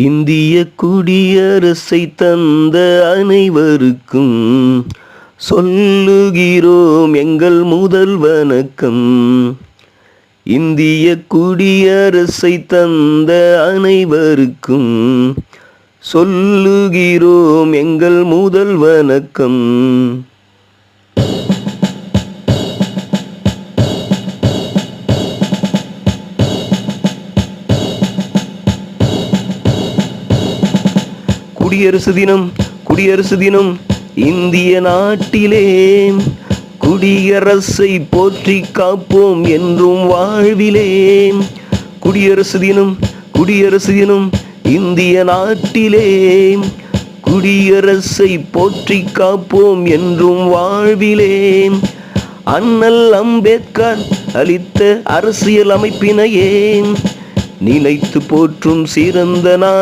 இந்திய குடியரசை தந்த அனைவருக்கும் சொல்லுகிறோம் எங்கள் முதல் வணக்கம். இந்திய குடியரசை தந்த அனைவருக்கும் சொல்லுகிறோம் எங்கள் முதல் வணக்கம். குடியரசு தினம் குடியரசு தினம் இந்திய நாட்டிலே குடியரசை போற்றி காப்போம் என்றும் வாழ்விலே. குடியரசு தினம் இந்திய நாட்டிலே குடியரசை போற்றி காப்போம் என்றும் வாழ்விலே. அண்ணல் அம்பேத்கர் அளித்த அரசியல் அமைப்பினையே நினைத்து போற்றும் சிறந்த